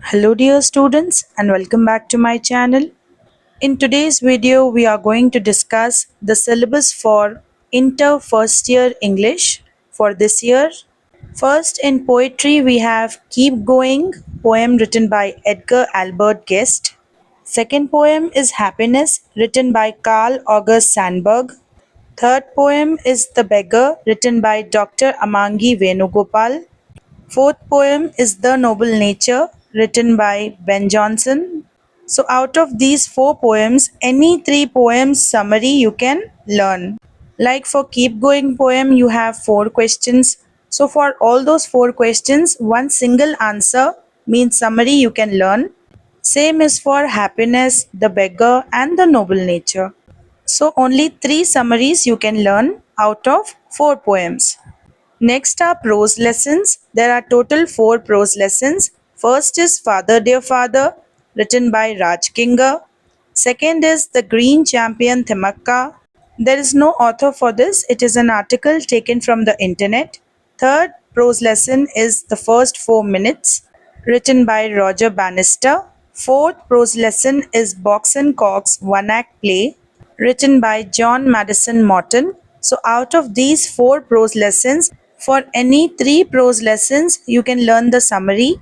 Hello dear students and welcome back to my channel. In today's video we are going to discuss the syllabus for Inter First Year English for this year. First in poetry we have Keep Going, poem written by Edgar Albert Guest. Second poem is Happiness, written by Carl August Sandburg. Third poem is The Beggar, written by Dr. Amangi Venugopal. Fourth poem is The Noble Nature, written by Ben Jonson. So, out of these four poems, any three poems summary you can learn. Like for Keep Going poem, you have four questions. So, for all those four questions, one single answer means summary you can learn. Same is for Happiness, The Beggar, and The Noble Nature. So, only three summaries you can learn out of four poems. Next are prose lessons. There are total 4 prose lessons. First is Father Dear Father, written by Raj Kinga. Second is The Green Champion Thimakka. There is no author for this, it is an article taken from the internet. Third prose lesson is The First 4 Minutes, written by Roger Bannister. Fourth prose lesson is Box and Cox One Act Play, written by John Madison Morton. So, out of these 4 prose lessons, for any 3 prose lessons, you can learn the summary.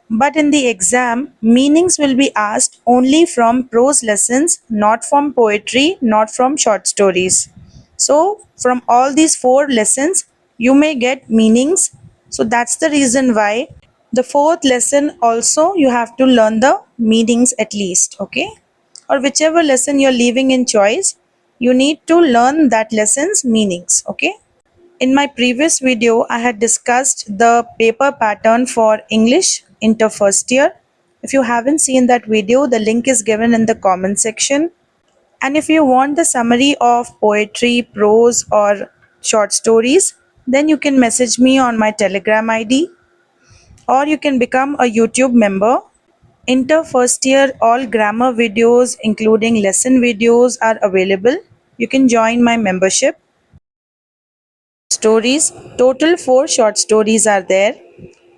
But in the exam, meanings will be asked only from prose lessons, not from poetry, not from short stories. So, from all these 4 lessons, you may get meanings. So, that's the reason why the fourth lesson also you have to learn the meanings at least, okay? Or whichever lesson you're leaving in choice, you need to learn that lesson's meanings, okay? In my previous video, I had discussed the paper pattern for English Inter First Year. If you haven't seen that video, the link is given in the comment section. And if you want the summary of poetry, prose, or short stories, then you can message me on my Telegram ID, or you can become a YouTube member. Inter First Year, all grammar videos, including lesson videos, are available. You can join my membership. Stories. Total 4 short stories are there.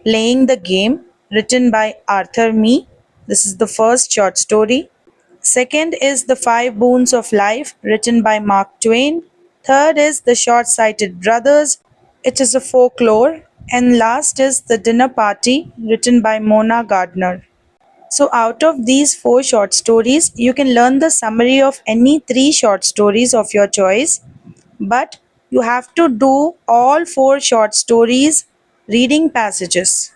Playing the Game, written by Arthur Mee. This is the first short story. Second is The Five Boons of Life, written by Mark Twain. Third is The Short Sighted Brothers. It is a folklore. And last is The Dinner Party, written by Mona Gardner. So, out of these 4 short stories, you can learn the summary of any 3 short stories of your choice, but you have to do all 4 short stories reading passages,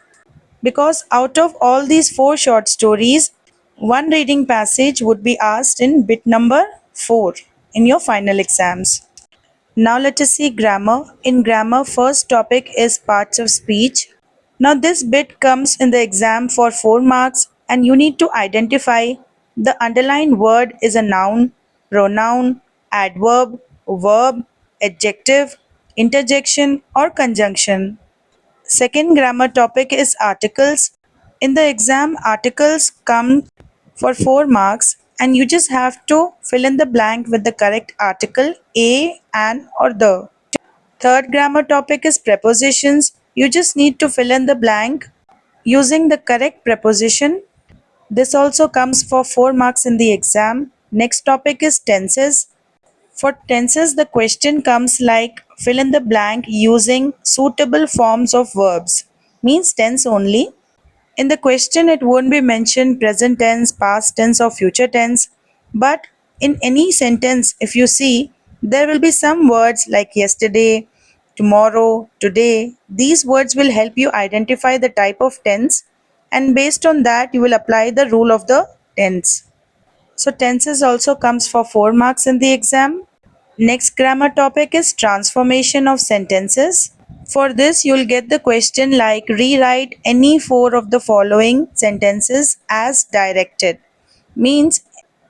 because out of all these 4 short stories, one reading passage would be asked in bit number 4 in your final exams. Now let us see grammar. In grammar, first topic is parts of speech. Now this bit comes in the exam for 4 marks, and you need to identify the underlined word is a noun, pronoun, adverb, verb, adjective, interjection or conjunction. Second grammar topic is articles. In the exam, articles come for 4 marks, and you just have to fill in the blank with the correct article a, an or the. Third grammar topic is prepositions. You just need to fill in the blank using the correct preposition. This also comes for 4 marks in the exam. Next topic is tenses. For tenses, the question comes like fill in the blank using suitable forms of verbs. Means tense only. In the question, it won't be mentioned present tense, past tense, or future tense. But in any sentence, if you see, there will be some words like yesterday, tomorrow, today. These words will help you identify the type of tense, and based on that, you will apply the rule of the tense. So, tenses also comes for 4 marks in the exam. Next grammar topic is transformation of sentences. For this, you'll get the question like rewrite any 4 of the following sentences as directed. Means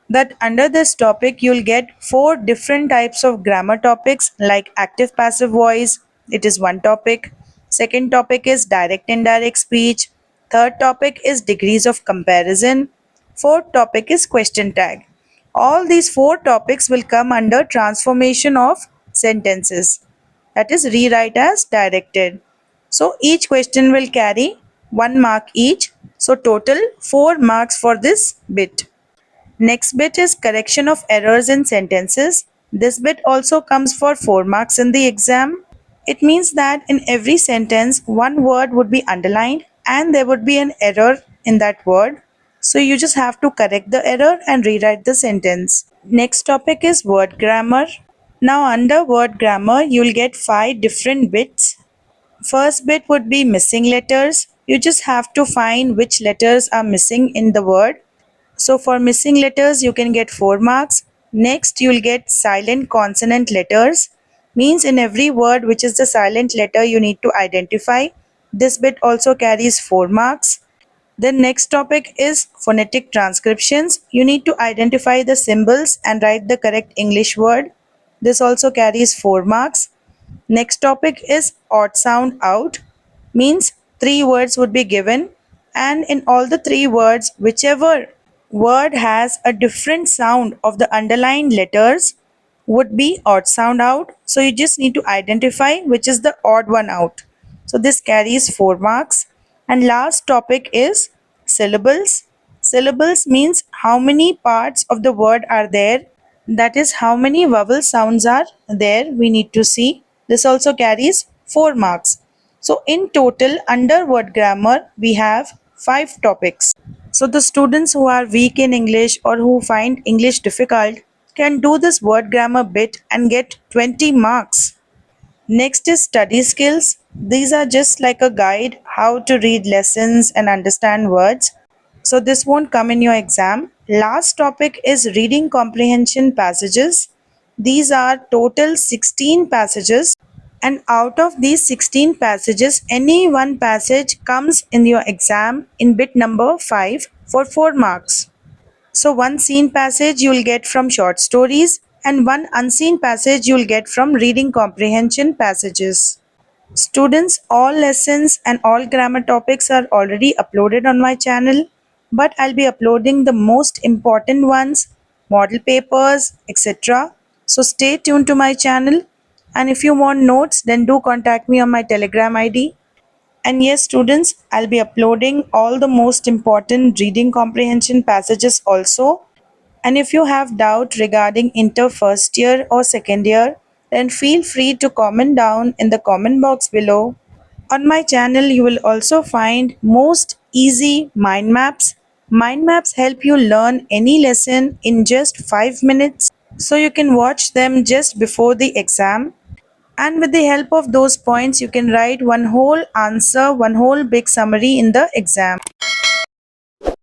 that under this topic, you'll get 4 different types of grammar topics like active passive voice. It is one topic. Second topic is direct indirect speech. Third topic is degrees of comparison. Fourth topic is question tag. All these 4 topics will come under transformation of sentences, that is rewrite as directed. So each question will carry 1 mark each. So total 4 marks for this bit. Next bit is correction of errors in sentences. This bit also comes for 4 marks in the exam. It means that in every sentence, one word would be underlined and there would be an error in that word. So you just have to correct the error and rewrite the sentence. Next topic is word grammar. Now under word grammar, you'll get 5 different bits. First bit would be missing letters. You just have to find which letters are missing in the word. So for missing letters, you can get 4 marks. Next, you'll get silent consonant letters. Means in every word which is the silent letter you need to identify. This bit also carries 4 marks. Then next topic is phonetic transcriptions. You need to identify the symbols and write the correct English word. This also carries 4 marks. Next topic is odd sound out. Means 3 words would be given and in all the 3 words, whichever word has a different sound of the underlined letters would be odd sound out. So you just need to identify which is the odd one out. So this carries 4 marks. And last topic is syllables. Syllables means how many parts of the word are there. That is how many vowel sounds are there we need to see. This also carries 4 marks. So in total under word grammar we have 5 topics. So the students who are weak in English or who find English difficult can do this word grammar bit and get 20 marks. Next is study skills. These are just like a guide how to read lessons and understand words. So this won't come in your exam. Last topic is reading comprehension passages. These are total 16 passages and out of these 16 passages, any one passage comes in your exam in bit number 5 for 4 marks. So one seen passage you will get from short stories and one unseen passage you will get from reading comprehension passages. Students, all lessons and all grammar topics are already uploaded on my channel, but I'll be uploading the most important ones, model papers, etc. So stay tuned to my channel, and if you want notes, then do contact me on my Telegram ID. And yes, students, I'll be uploading all the most important reading comprehension passages also. And if you have doubt regarding inter first year or second year, then feel free to comment down in the comment box below. On my channel, you will also find most easy mind maps. Mind maps help you learn any lesson in just 5 minutes. So you can watch them just before the exam. And with the help of those points, you can write one whole answer, one whole big summary in the exam.